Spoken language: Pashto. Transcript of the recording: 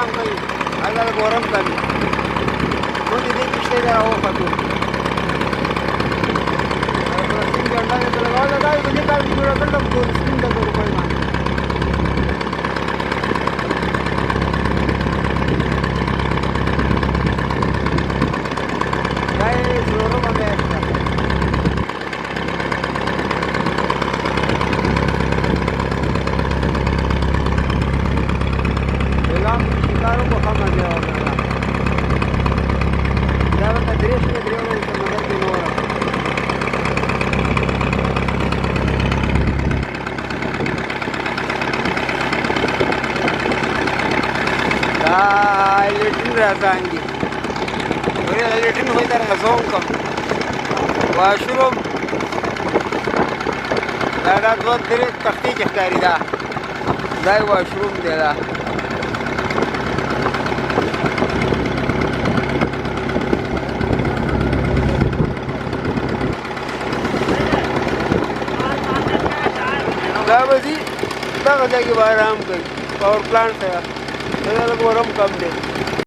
آرام کوي هلته د ګورم کوي موږ د دې کښتۍ ته راوختو فلسطین جنډا مې ته لګوله دا یې په دې کال کې جوړه کړله په 200 روپۍ باندې دا یې څلورمه میاشت ده غلام شکارو کو ښه مزه وکړله دا ورته درې شپې درې ورځې سمندر کې نه وره دا لیټرین راځانګي ورې دا لیټرین خو یې درنه زوم کړم واشروم دا دوه درې تختې کې ښکاري دا یې واشروم دی دا دا به ځي دغه ځای کې به ارام کوي پاور پلانټ ته دا لږ ورم کم دی